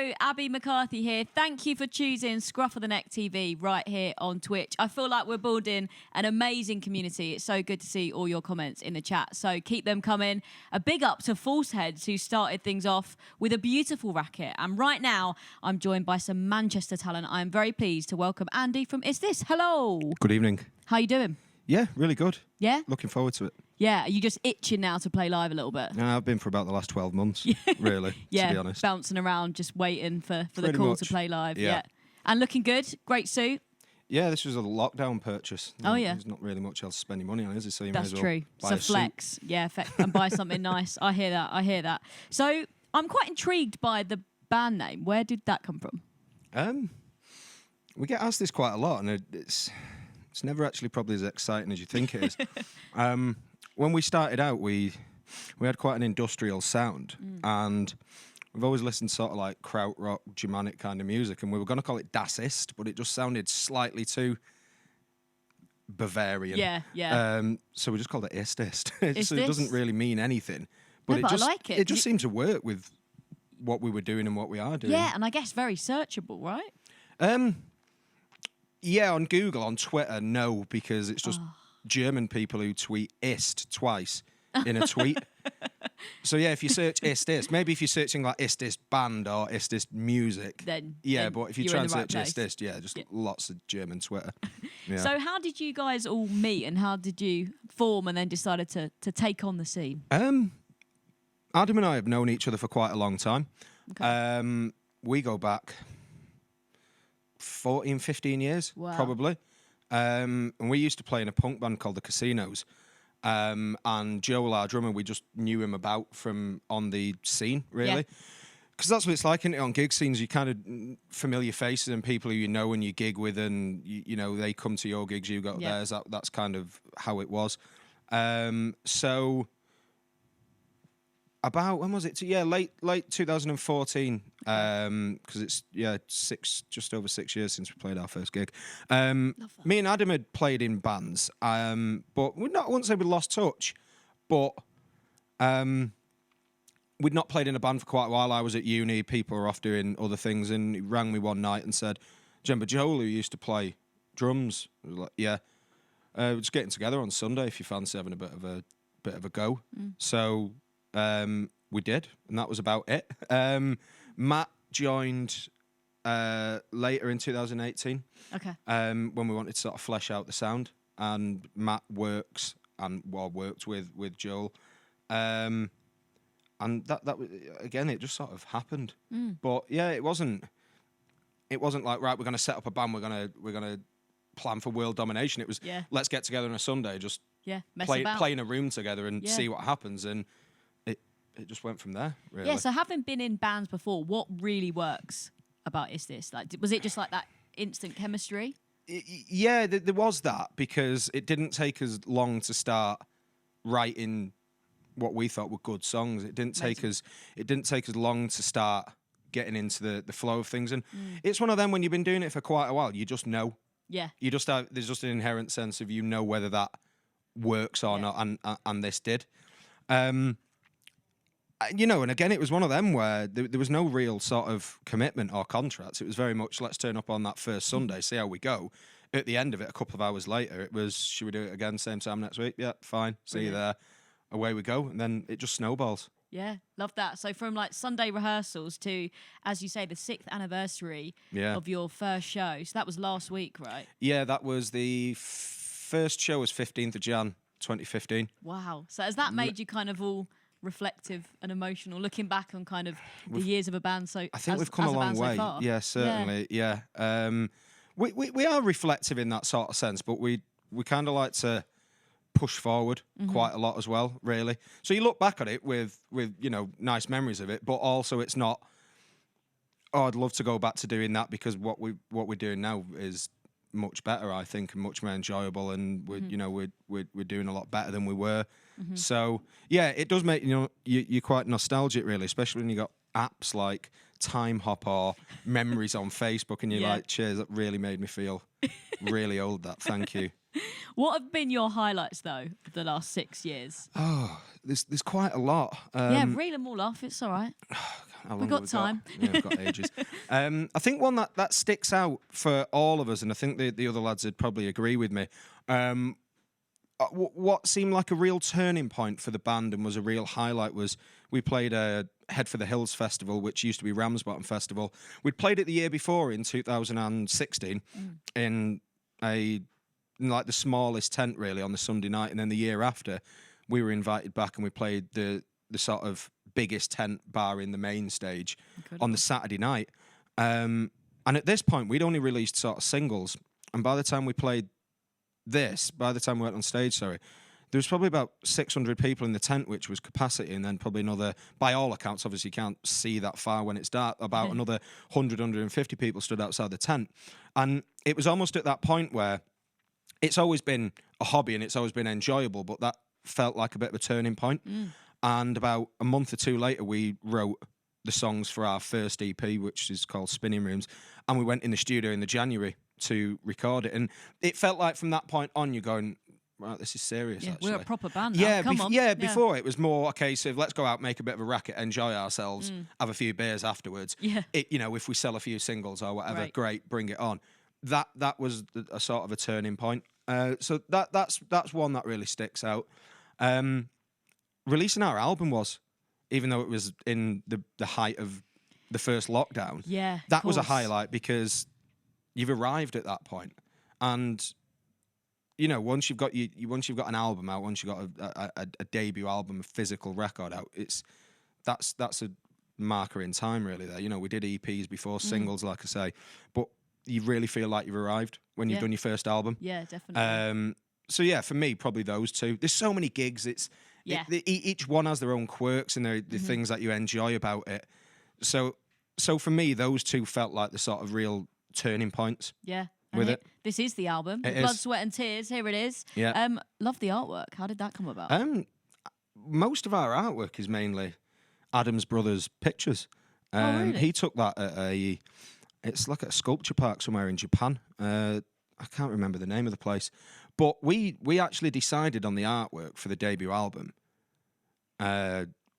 Hello, Abbie McCarthy here. Thank you for choosing Scruff of the Neck TV right here on Twitch. I feel like we're building an amazing community. It's so good to see all your comments in the chat. So keep them coming. A big up to Falseheads, who started things off with a beautiful racket. And right now, I'm joined by some Manchester talent. I'm very pleased to welcome Andy from Ist Ist. Hello. Good evening. How you doing? Yeah, really good. Yeah? Looking forward to it. Yeah, are you just itching now to play live a little bit? Yeah, I've been for about the last 12 months, really, to be honest. Bouncing around, just waiting for the Pretty call much. to play live. Yeah. And looking good. Great suit. Yeah, this was a lockdown purchase. Oh, yeah. There's not really much else to spend your money on, is there? So you That's might as well true. buy So a suit. flex. Yeah, and buy something nice. I hear that. So I'm quite intrigued by the band name. Where did that come from? We get asked this quite a lot, and it's never actually probably as exciting as you think it is. When we started out, we had quite an industrial sound, and we've always listened to sort of like krautrock, Germanic kind of music, and we were going to call it Das Ist, but it just sounded slightly too Bavarian. Yeah. So we just called it Ist Ist. Ist So it doesn't really mean anything, but, No, but I like it. It just seemed to work with what we were doing and what we are doing. Yeah, and I guess very searchable, right? Yeah, on Google, on Twitter, no, because it's just German people who tweet Ist twice in a tweet. So yeah, if you search Ist Ist, maybe if you're searching like Ist Ist band or Ist Ist music, Then but if you you're try in and the right search Ist place. Ist, just lots of German Twitter. Yeah. So how did you guys all meet, and how did you form and then decided to take on the scene? Adam and I have known each other for quite a long time. Okay. We go back 14, 15 years, Wow. probably. And we used to play in a punk band called the Casinos. And Joel, our drummer, we just knew him about from on the scene, really. Because that's what it's like, isn't it? On gig scenes, you kind of familiar faces and people who you know and you gig with, and you know they come to your gigs, you go to theirs. That's kind of how it was. So about, when was it? Late 2014. Because it's just over 6 years since we played our first gig. Me and Adam had played in bands, but I wouldn't say we lost touch, but we'd not played in a band for quite a while. I was at uni, people were off doing other things, and he rang me one night and said, "Do you remember Joel, who used to play drums?" I was like, "Yeah, we're just getting together on Sunday if you fancy having a bit of a go." So we did, and that was about it. Matt joined later in 2018. Okay. When we wanted to sort of flesh out the sound, and Matt worked with Joel, and that was, again, it just sort of happened. But yeah, it wasn't like, right, we're going to set up a band, we're gonna plan for world domination. It was let's get together on a Sunday, just play in a room together and see what happens, and it just went from there, really. Yeah, so having been in bands before, what really works about Ist Ist? Like, was it just like that instant chemistry? Yeah, there was that, because it didn't take us long to start writing what we thought were good songs. It didn't take us long to start getting into the flow of things. And it's one of them, when you've been doing it for quite a while, you just know. Yeah. There's just an inherent sense of, you know, whether that works or not, and this did. You know, and again, it was one of them where there was no real sort of commitment or contracts. It was very much, let's turn up on that first Sunday, see how we go. At the end of it, a couple of hours later, it was, should we do it again same time next week? Yeah, fine. See you there. Away we go. And then it just snowballs. Yeah, love that. So from like Sunday rehearsals to, as you say, the 6th anniversary of your first show. So that was last week, right? Yeah, that was the first show was 15th of Jan, 2015. Wow. So has that made you kind of all reflective and emotional, looking back on kind of the years of a band? So I think we've come a long way. So yeah, certainly. Yeah. We are reflective in that sort of sense, but we kind of like to push forward quite a lot as well, really. So you look back at it with you know, nice memories of it, but also it's not, oh, I'd love to go back to doing that, because what we're doing now is much better, I think, and much more enjoyable, and we're doing a lot better than we were. So yeah, it does make, you know, you're quite nostalgic, really, especially when you got apps like Time Hop or Memories on Facebook, and you're like, cheers, that really made me feel really old, that. Thank you. What have been your highlights, though, of the last 6 years? Oh, there's quite a lot. Reel them all off. It's all right. How long We've got time. Yeah, we've got ages. I think one that sticks out for all of us, and I think the other lads would probably agree with me, what seemed like a real turning point for the band and was a real highlight was we played a Head for the Hills festival, which used to be Ramsbottom Festival. We'd played it the year before in 2016 in like the smallest tent really on the Sunday night, and then the year after we were invited back and we played the sort of biggest tent bar in the main stage on the Saturday night. And at this point we'd only released sort of singles, and by the time we went on stage, there was probably about 600 people in the tent, which was capacity, and then probably another, by all accounts, obviously you can't see that far when it's dark, about another 150 people stood outside the tent. And it was almost at that point where it's always been a hobby and it's always been enjoyable, but that felt like a bit of a turning point. And about a month or two later, we wrote the songs for our first EP, which is called Spinning Rooms, and we went in the studio in the January to record it. And it felt like from that point on, you're going, right, this is serious, actually. We're a proper band now. Come on. Before it was more a case of let's go out, make a bit of a racket, enjoy ourselves, have a few beers afterwards. If we sell a few singles or whatever, great, bring it on. That was a sort of a turning point. So that's one that really sticks out. Releasing our album was, even though it was in the height of the first lockdown, that was a highlight because you've arrived at that point. And once you've got an album out, once you've got a debut album, a physical record out, that's a marker in time really there. We did EPs before, singles, like I say, but you really feel like you've arrived when you've done your first album. Yeah, definitely. So for me, probably those two. There's so many gigs. Each one has their own quirks and the things that you enjoy about it. So for me, those two felt like the sort of real turning points. Yeah. With it. This is the album. Blood, Sweat and Tears. Here it is. Yeah. Love the artwork. How did that come about? Most of our artwork is mainly Adam's brother's pictures. Really? He took that at it's like a sculpture park somewhere in Japan. I can't remember the name of the place. But we actually decided on the artwork for the debut album.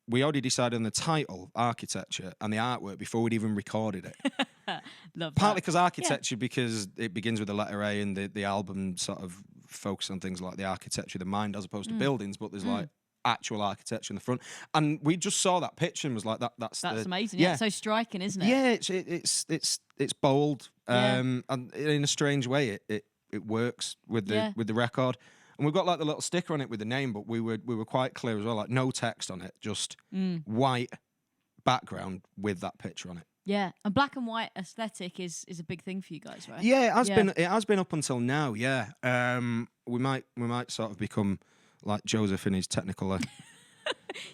We already decided on the title, Architecture, and the artwork before we'd even recorded it. Love that. Partly because architecture, because it begins with the letter A, and the album sort of focuses on things like the architecture of the mind as opposed to buildings, but there's like actual architecture in the front. And we just saw that picture and was like, that's amazing. Yeah, it's so striking, isn't it? Yeah, it's bold, and in a strange way, it works with the record. And we've got like the little sticker on it with the name, but we were quite clear as well, like no text on it, just white background with that picture on it. Yeah, and black and white aesthetic is a big thing for you guys, right? Yeah, it has been up until now. Yeah, we might sort of become like Joseph in his Technicolor.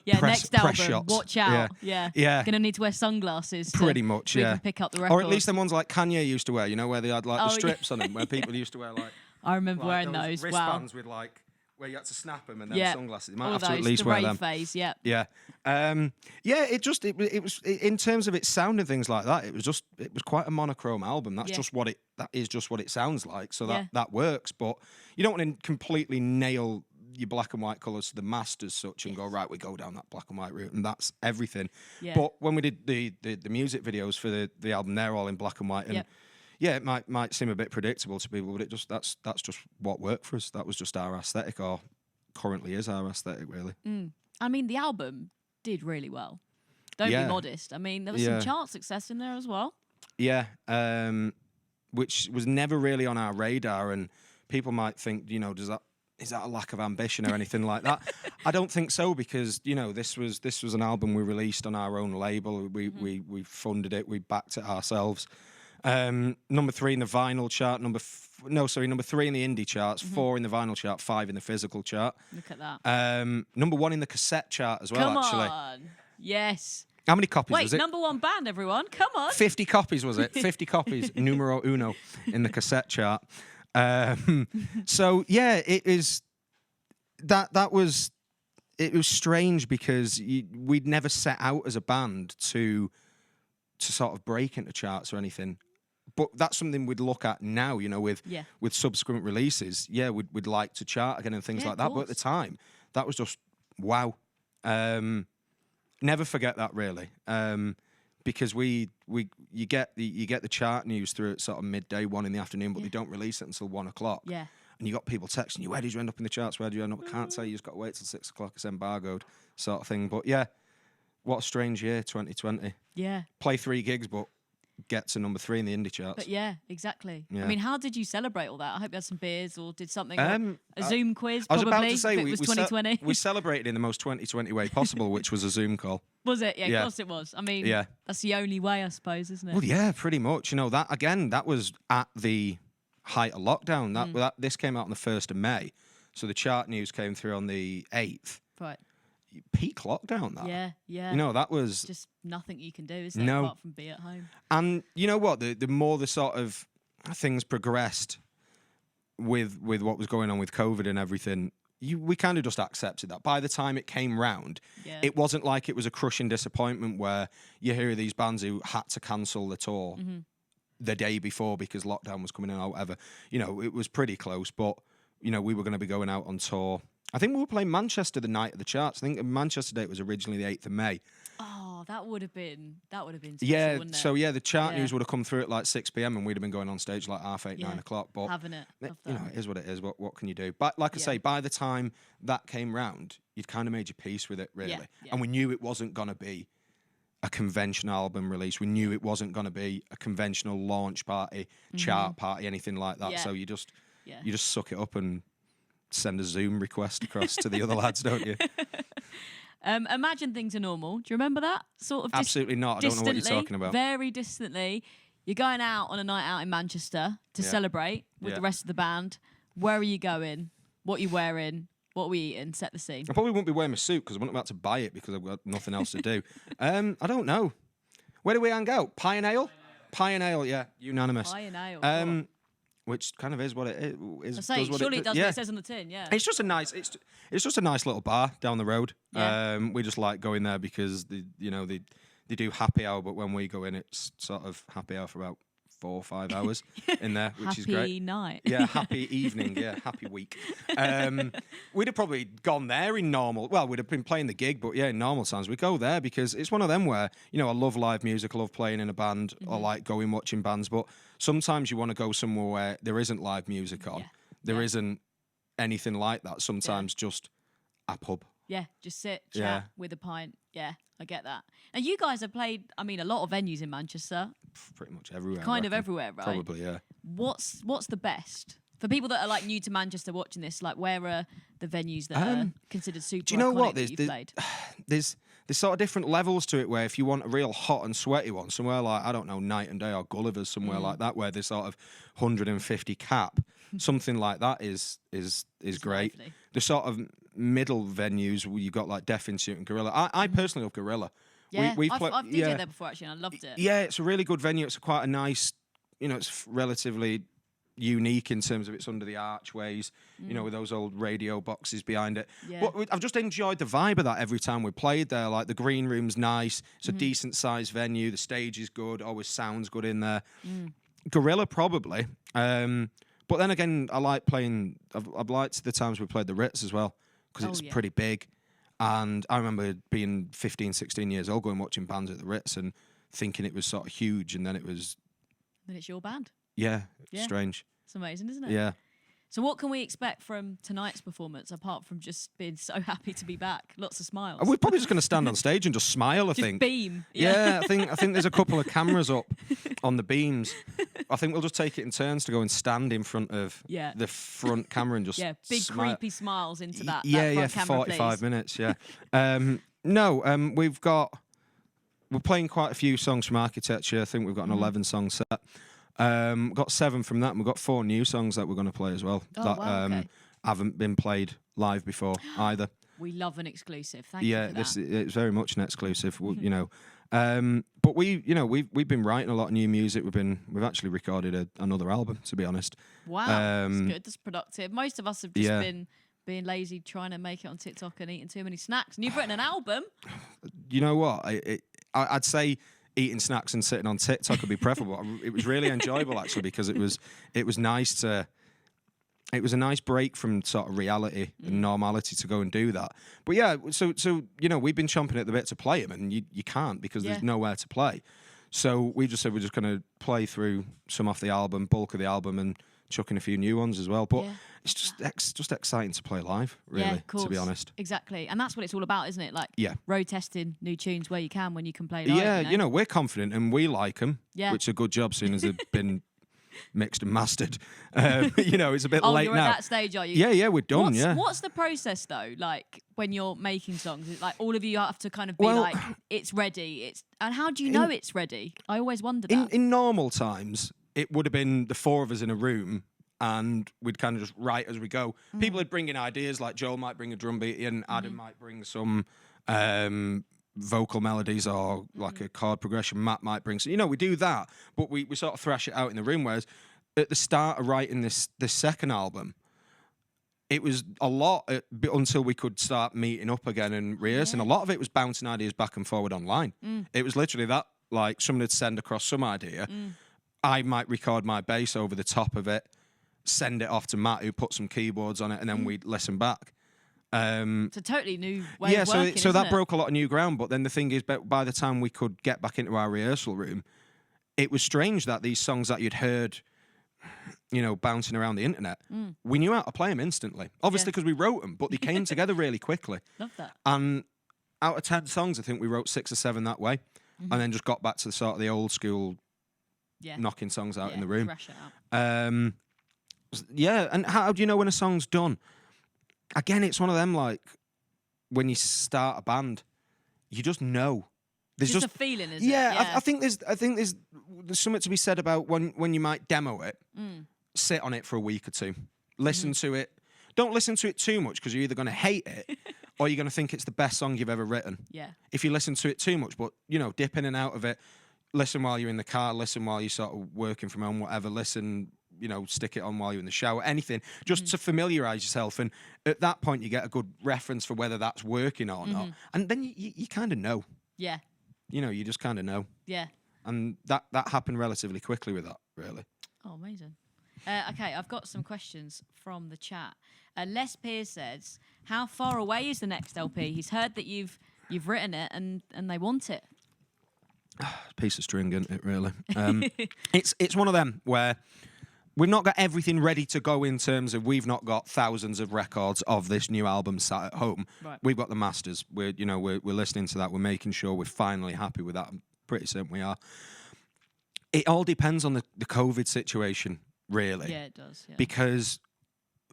Next album, shots. Watch out. Yeah. Gonna need to wear sunglasses. Pretty much, so you can pick up the record. Or at least them ones like Kanye used to wear. Where they had like the strips on them, where people used to wear like. I remember wearing those. Wristbands with like where you had to snap them and then sunglasses. You might have to at least the wear them. phase, Yeah. It was in terms of its sound and things like that. It was quite a monochrome album. That is just what it sounds like. So that works. But you don't want to completely nail your black and white colours to the masters such and go, right, we go down that black and white route and that's everything. Yeah. But when we did the music videos for the album, they're all in black and white. And it might seem a bit predictable to people, but that's just what worked for us. That was just our aesthetic, or currently is our aesthetic, really. I mean, the album did really well. Don't be modest. I mean, there was some chart success in there as well. Yeah, which was never really on our radar, and people might think, is that a lack of ambition or anything like that? I don't think so, because this was an album we released on our own label. We funded it, we backed it ourselves. Number 3 in the vinyl chart, number 3 in the indie charts, 4 in the vinyl chart, 5 in the physical chart. Look at that. Number 1 in the cassette chart as well. Come actually. On. Yes. How many copies was it? Number 1 band, everyone. Come on. 50 copies was it? 50 copies, numero uno in the cassette chart. So yeah, it is. That was it was strange because we'd never set out as a band to sort of break into charts or anything. But that's something we'd look at now, with subsequent releases. Yeah, we'd like to chart again and things like that. But at the time, that was just wow. Never forget that, really, because you get the chart news through at sort of midday, 1 in the afternoon, but they don't release it until 1 o'clock. Yeah. And you got people texting you, where did you end up in the charts? Where did you end up? I can't tell you. You've got to wait till 6 o'clock. It's embargoed, sort of thing. But yeah, what a strange year, 2020. Yeah. Play 3 gigs, but get to number 3 in the indie charts. But yeah, exactly. Yeah. I mean, how did you celebrate all that? I hope you had some beers or did something. A Zoom quiz, I was probably. about to say, if it was 2020. We celebrated in the most 2020 way possible, which was a Zoom call. Was it? Yeah, of course it was. I mean, that's the only way, I suppose, isn't it? Well, yeah, pretty much. That was at the height of lockdown. This came out on the 1st of May. So the chart news came through on the 8th. Right. Peak lockdown, that. Yeah. That was... just nothing you can do, is there, apart from be at home. And you know what? The more the sort of things progressed with what was going on with COVID and everything, we kind of just accepted that. By the time it came round, it wasn't like it was a crushing disappointment where you hear these bands who had to cancel the tour the day before because lockdown was coming in or whatever. It was pretty close, but, we were going to be going out on tour. I think we were playing Manchester the night of the charts. I think the Manchester date was originally the 8th of May. Oh, that would have been special, yeah, wouldn't it? So the chart news would have come through at like 6 p.m. and we'd have been going on stage like 8:30, 9 o'clock. But having it. it is what it is. What can you do? But like I say, by the time that came round, you'd kind of made your peace with it, really. And we knew it wasn't going to be a conventional album release. We knew it wasn't going to be a conventional launch party, chart party, anything like that. So you just suck it up and send a Zoom request across to the other lads, don't you? Imagine things are normal. Do you remember that? Sort of absolutely not. I don't know what you're talking about. Very distantly. You're going out on a night out in Manchester to celebrate with the rest of the band. Where are you going? What are you wearing? What are we eating? Set the scene. I probably wouldn't be wearing my suit because I wouldn't be able to buy it because I've got nothing else to do. I don't know. Where do we hang out? Pie and Ale? Pie and Ale, yeah. Unanimous. Pie and Ale. Which kind of is what it is. I say, surely it does what it says on the tin, yeah. It's just a nice little bar down the road. Yeah. We just like going there because they do happy hour, but when we go in, it's sort of happy hour for about 4 or 5 hours in there, which is great. Happy night. Yeah, happy evening. Yeah, happy week. We'd have probably gone there in normal. Well, we'd have been playing the gig, but yeah, in normal times we go there because it's one of them where I love live music, I love playing in a band, I like going watching bands, but sometimes you want to go somewhere where there isn't live music on, there isn't anything like that. Sometimes just a pub. Yeah, just sit, chat with a pint. Yeah, I get that. And you guys have played, a lot of venues in Manchester. Pretty much everywhere. Kind of everywhere, right? Probably, yeah. What's the best? For people that are like new to Manchester watching this, like where are the venues that are considered super do you know iconic what? that you've played? There's sort of different levels to it where if you want a real hot and sweaty one, somewhere like, I don't know, Night and Day or Gulliver's, somewhere like that, where there's sort of 150 cap, something like that is great. Lovely. The sort of middle venues where you've got like Deaf in Suit and Gorilla. I personally love Gorilla. Yeah, I've DJed there before actually, and I loved it. Yeah, it's a really good venue. It's quite a nice, it's relatively unique in terms of it's under the archways, with those old radio boxes behind it. Yeah. But I've just enjoyed the vibe of that every time we played there. Like the green room's nice. It's a decent sized venue. The stage is good. Always sounds good in there. Gorilla probably. But then again, I like playing. I've liked the times we played the Ritz as well because it's pretty big. And I remember being 15, 16 years old going watching bands at the Ritz and thinking it was sort of huge, and then it was... Then it's your band. Yeah, strange. It's amazing, isn't it? Yeah. So what can we expect from tonight's performance, apart from just being so happy to be back? Lots of smiles. We're probably just going to stand on stage and just smile, I think. Beam. Yeah, I think there's a couple of cameras up on the beams. I think we'll just take it in turns to go and stand in front of the front camera and just big smile. creepy smiles into that for camera, 45 please. minutes, yeah. We're playing quite a few songs from Architecture. I think we've got an 11-song set. We've got 7 from that, and we've got 4 new songs that we're going to play as well that haven't been played live before either. We love an exclusive. Thank you for that. It's very much an exclusive. But we've been writing a lot of new music. We've actually recorded another album, to be honest. Wow, that's good. That's productive. Most of us have just been being lazy, trying to make it on TikTok and eating too many snacks. And you've written an album. You know what? I'd say eating snacks and sitting on TikTok would be preferable. It was really enjoyable actually because it was nice to. It was a nice break from sort of reality and normality to go and do that. But yeah, so you know, we've been chomping at the bit to play them, and you can't because there's nowhere to play. So we just said we're just going to play through some off the album, bulk of the album, and chuck in a few new ones as well. But it's just exciting to play live, really, to be honest. Exactly. And that's what it's all about, isn't it? Like road testing new tunes where you can when you can play live. Yeah, you know, we're confident and we like them, which is a good job seeing as they've been mixed and mastered. You know, it's a bit late you're now. At that stage, are you? Yeah, we're done. What's the process though? Like when you're making songs, is it like all of you have to kind of be like, it's ready. And how do you know it's ready? I always wonder that. In normal times, it would have been the four of us in a room, and we'd kind of just write as we go. People would bring in ideas, like Joel might bring a drum beat in, Adam might bring some vocal melodies or like a chord progression, Matt might bring some, you know, we do that, but we sort of thrash it out in the room. Whereas at the start of writing this second album, it was a lot until we could start meeting up again and rehearsing. A lot of it was bouncing ideas back and forward online. It was literally that, like someone would send across some idea, I might record my bass over the top of it, send it off to Matt who put some keyboards on it, and then we'd listen back. It's a totally new way of working, so that it? broke a lot of new ground. But then the thing is, by the time we could get back into our rehearsal room, it was strange that these songs that you'd heard, you know, bouncing around the internet, we knew how to play them instantly. Obviously, because we wrote them, but they came together really quickly. Love that. And out of 10 songs, I think we wrote 6 or 7 that way, and then just got back to the sort of the old school, knocking songs out in the room. Thrash it out. And how do you know when a song's done? Again, it's one of them, like, when you start a band, you just know. There's just a feeling, isn't it? Yeah, I think there's something to be said about when you might demo it, sit on it for a week or two, listen to it. Don't listen to it too much because you're either going to hate it or you're going to think it's the best song you've ever written. Yeah. If you listen to it too much, but, you know, dip in and out of it, listen while you're in the car, listen while you're sort of working from home, whatever, listen, you know, stick it on while you're in the shower, anything, just to familiarise yourself. And at that point, you get a good reference for whether that's working or not. And then you kind of know. Yeah. You know, you just kind of know. Yeah. And that happened relatively quickly with that, really. Oh, amazing. Okay, I've got some questions from the chat. Les Pierce says, how far away is the next LP? He's heard that you've written it and they want it. Piece of string, isn't it, really? It's one of them where we've not got everything ready to go in terms of we've not got thousands of records of this new album sat at home. Right. We've got the masters. We're listening to that. We're making sure we're finally happy with that. I'm pretty certain we are. It all depends on the COVID situation, really. Yeah, it does. Yeah. Because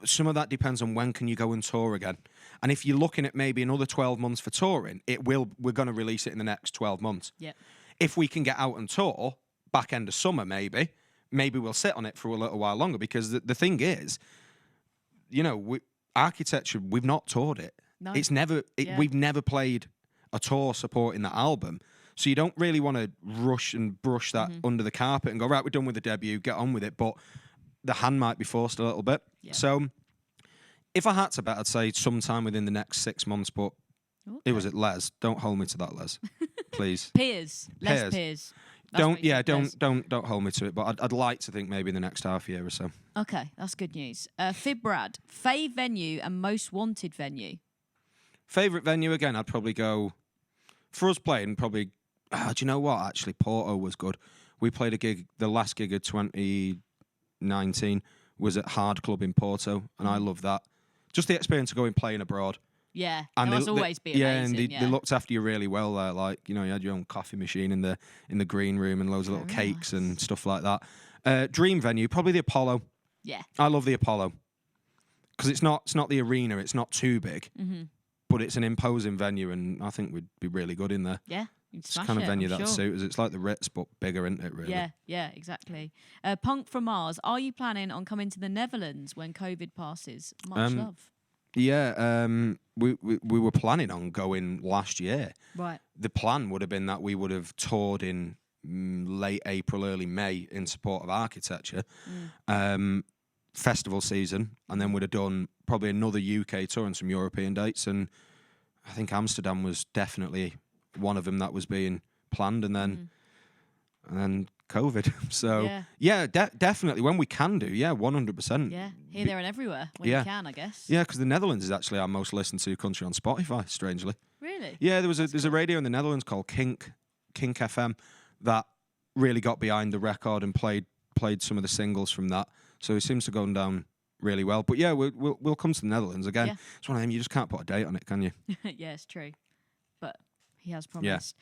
some of that depends on when can you go and tour again. And if you're looking at maybe another 12 months for touring, we're going to release it in the next 12 months. Yeah. If we can get out and tour, back end of summer maybe we'll sit on it for a little while longer, because the thing is, you know, Architecture, we've not toured it. No. We've never played a tour supporting that album. So you don't really want to rush and brush that under the carpet and go, right, we're done with the debut, get on with it. But the hand might be forced a little bit. Yeah. So if I had to bet, I'd say sometime within the next 6 months, but it was at Les. Don't hold me to that, Les. Please. Peers. Les Peers. Don't hold me to it, but I'd like to think maybe in the next half year or so. Okay, that's good news. Fibrad, fave venue and most wanted venue. Favourite venue, again, I'd probably go, for us playing, probably, do you know what, actually, Porto was good. We played a gig, the last gig of 2019 was at Hard Club in Porto, and I love that. Just the experience of going playing abroad. Yeah, and it must always be amazing. Yeah, and they looked after you really well there. Like, you know, you had your own coffee machine in the green room and loads of little cakes and stuff like that. Dream venue, probably the Apollo. Yeah, I love the Apollo because it's not the arena. It's not too big, but it's an imposing venue, and I think we'd be really good in there. Yeah, it's the kind of venue that suits us. It's like the Ritz, but bigger, isn't it? Really? Yeah, exactly. Punk from Mars, are you planning on coming to the Netherlands when COVID passes? Much love. Yeah, we were planning on going last year. Right. The plan would have been that we would have toured in late April, early May in support of Architecture. festival season, and then we'd have done probably another UK tour and some European dates, and I think Amsterdam was definitely one of them that was being planned, and then COVID. So definitely when we can do, 100%. Yeah, here, there, and everywhere when you can, I guess. Yeah, because the Netherlands is actually our most listened to country on Spotify. Strangely. Really? Yeah, there's a radio in the Netherlands called Kink FM that really got behind the record and played some of the singles from that. So it seems to go down really well. But yeah, we'll come to the Netherlands again. Yeah. It's one of them, you just can't put a date on it, can you? Yeah, it's true. But he has promised.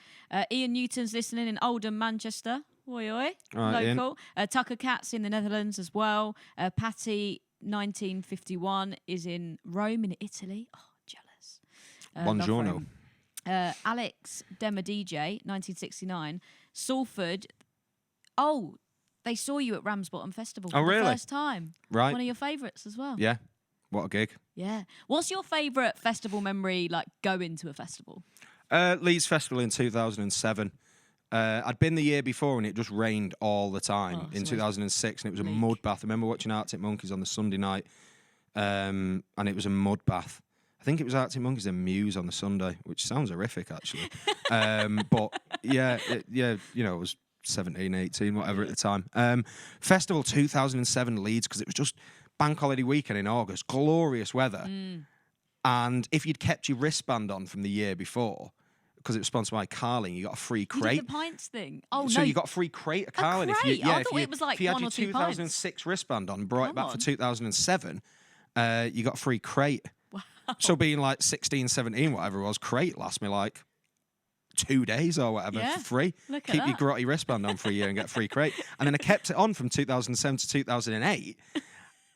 Ian Newton's listening in Oldham, Manchester. Oi, oi. Right, local. Tucker Katz in the Netherlands as well. Patty, 1951, is in Rome in Italy. Oh, jealous. Buongiorno. Alex Dema DJ, 1969. Salford. Oh, they saw you at Ramsbottom Festival for really? the first time. Right. One of your favourites as well. Yeah. What a gig. Yeah. What's your favourite festival memory, like going to a festival? Leeds Festival in 2007. I'd been the year before and it just rained all the time in 2006, and it was a mud bath. I remember watching Arctic Monkeys on the Sunday night, and it was a mud bath. I think it was Arctic Monkeys and Muse on the Sunday, which sounds horrific actually. But it was 17, 18, whatever at the time. Festival 2007 Leeds, because it was just bank holiday weekend in August, glorious weather. And if you'd kept your wristband on from the year before, because it was sponsored by Carling, you got a free crate. You did the pints thing. Oh, so no. you got a free crate of Carling. A crate? I thought it was like if you had one your or two 2006 wristband on, brought it back for 2007, you got a free crate. Wow. So being like 16, 17, whatever it was, crate lasts me like 2 days or whatever for free. Look at Keep your that. grotty wristband on for a year and get a free crate. And then I kept it on from 2007 to 2008.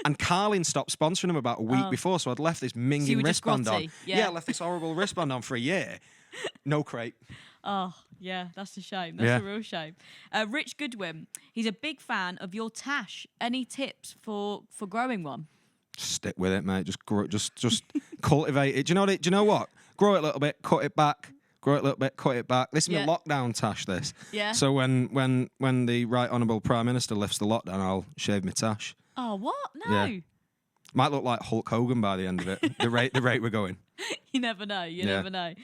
And Carling stopped sponsoring them about a week before, so I'd left this minging wristband on. Yeah, I left this horrible wristband on for a year. No crate. Oh, yeah, that's a shame. That's a real shame. Rich Goodwin, he's a big fan of your tash. Any tips for growing one? Just stick with it, mate. Just grow, just cultivate it. Do you know what? Grow it a little bit, cut it back. Grow it a little bit, cut it back. This is my lockdown tash, this. Yeah. So when the Right Honourable Prime Minister lifts the lockdown, I'll shave my tash. Oh, what? No. Yeah. Might look like Hulk Hogan by the end of it. the rate we're going. You never know. You never know.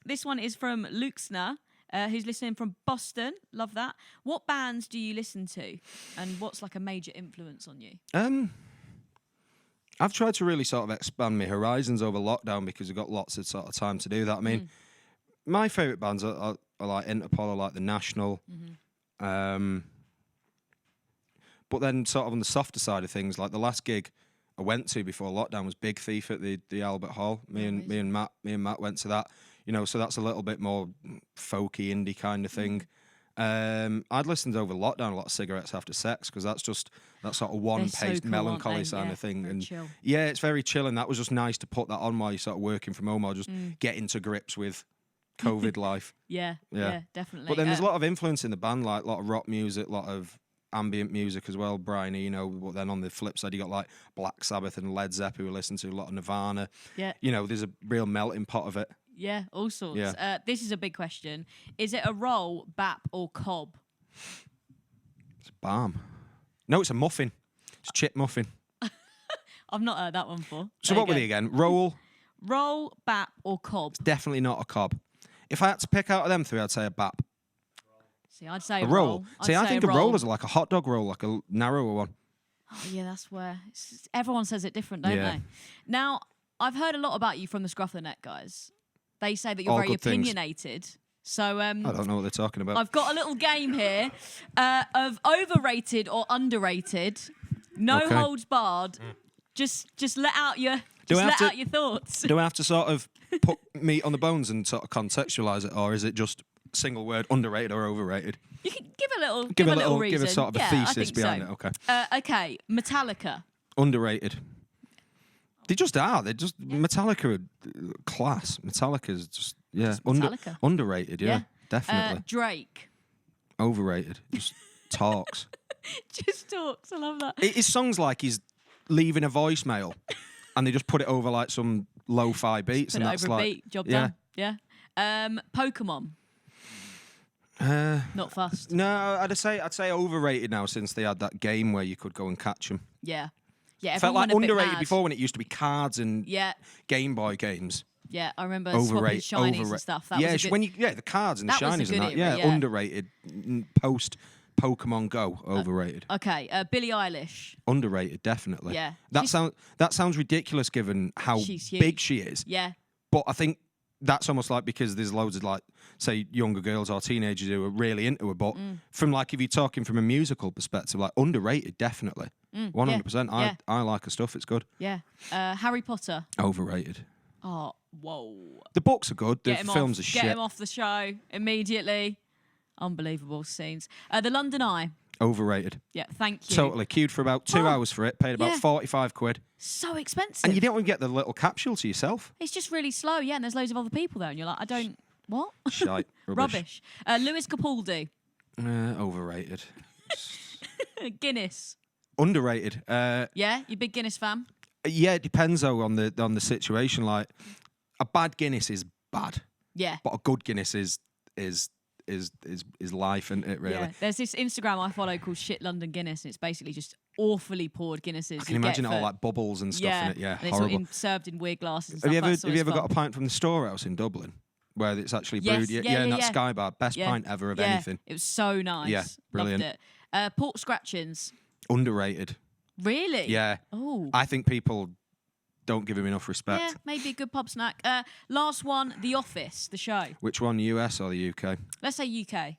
This one is from Luxner, who's listening from Boston. Love that. What bands do you listen to, and what's like a major influence on you? I've tried to really sort of expand my horizons over lockdown because I've got lots of sort of time to do that. I mean, my favourite bands are like Interpol, I like The National. But then sort of on the softer side of things, like the last gig I went to before lockdown was Big Thief at the Albert Hall. Me and Matt went to that. So that's a little bit more folky indie kind of thing. I'd listened over lockdown a lot of Cigarettes After Sex, because that's just that sort of one-paced cool, melancholy kind of thing. And chill. yeah, it's very chill, and that was just nice to put that on while you're sort of working from home or just getting to grips with COVID life. Yeah, definitely. But then there's a lot of influence in the band, like a lot of rock music, a lot of ambient music as well, Brian Eno. But then on the flip side, you got like Black Sabbath and Led Zeppelin, who listen to a lot of Nirvana. Yeah. There's a real melting pot of it. Yeah, all sorts. Yeah. This is a big question. Is it a roll, bap, or cob? It's a balm. No, it's a muffin. It's a chip muffin. I've not heard that one before. So what were they again? Roll, bap, or cob? It's definitely not a cob. If I had to pick out of them three, I'd say a bap. See, I'd say a roll. See, I think a roll is like a hot dog roll, like a narrower one. Oh, yeah, that's where everyone says it different, don't they? Now, I've heard a lot about you from the Scruff the Neck guys. They say that you're All very good things. opinionated. So I don't know what they're talking about. I've got a little game here of overrated or underrated. No holds barred. Just let out your out your thoughts. Do I have to sort of put meat on the bones and sort of contextualise it, or is it just single word, underrated or overrated? You can give a little reason. Give a sort of a thesis behind it. Okay. Okay. Metallica. Underrated. They just are. They're just Metallica are class. Metallica's just Metallica. Underrated. Yeah, definitely. Drake. Overrated. Just talks. Just talks. I love that. His songs like he's leaving a voicemail, and they just put it over like some lo-fi beats, Put and it that's over a like beat. Job done. Yeah. Pokemon. Not fussed. No, I'd say overrated now since they had that game where you could go and catch them. Yeah. Yeah, Felt everyone like went a bit underrated mad. before when it used to be cards and Yeah. Game Boy games. Yeah, I remember swapping shinies and stuff. That yeah, was a good... the cards and the That was a shinies and good that. era, Yeah, yeah. underrated. Post Pokemon Go, overrated. Okay, Billie Eilish. Underrated, definitely. Yeah. That sounds ridiculous given how She's big huge. she is. Yeah. But I think that's almost like because there's loads of like, say, younger girls or teenagers who are really into her. But from like, if you're talking from a musical perspective, like underrated, definitely. 100%. Yeah. I like her stuff. It's good. Yeah. Harry Potter. Overrated. Oh, whoa. The books are good. The Get him films off. are shit. Get him off the show immediately. Unbelievable scenes. The London Eye. Overrated. Yeah, thank you. Totally. Queued for about 2 hours for it. Paid about Yeah. 45 quid. So expensive. And you don't even get the little capsule to yourself. It's just really slow, yeah, and there's loads of other people there, and you're like, I don't... What? Shite. Rubbish. Lewis Capaldi. Overrated. Guinness. Underrated. Yeah, you big Guinness fan? Yeah, it depends though on the situation. Like a bad Guinness is bad, Yeah. but a good Guinness is life, isn't it? Really. Yeah. There's this Instagram I follow called Shit London Guinness, and it's basically just awfully poured Guinnesses. I can imagine it all like bubbles and stuff in it. Yeah, and it's horrible. served in weird glasses and Have stuff. you ever got a pint from the storehouse in Dublin where it's actually brewed? Yes, In that yeah. Sky Bar, best Yeah. pint ever of Yeah. anything. It was so nice. Yeah, brilliant. Loved it. Pork scratchings. Underrated. Really? Yeah. Oh. I think people don't give him enough respect. Yeah, maybe a good pub snack. Last one, The Office, the show. Which one, US or the UK? Let's say UK.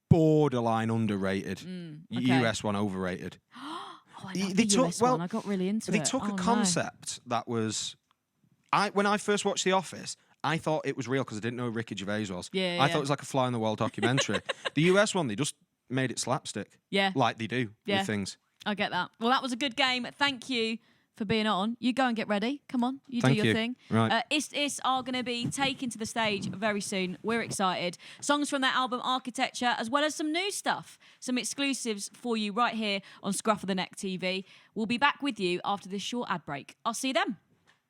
Borderline underrated. okay. US one overrated. Oh, I love They the took- US well, one. I got really into They it. took Oh, a no. concept that was... When I first watched The Office, I thought it was real because I didn't know who Ricky Gervais was. Yeah, I yeah. thought it was like a fly-on-the-wall documentary. The US one, they just made it slapstick. Yeah. Like they do Yeah. with things. I get that. Well, that was a good game. Thank you for being on. You go and get ready. Come on, you Thank do your you. thing. Right. Ist Ist are going to be taken to the stage very soon. We're excited. Songs from their album Architecture, as well as some new stuff, some exclusives for you right here on Scruff of the Neck TV. We'll be back with you after this short ad break. I'll see you then.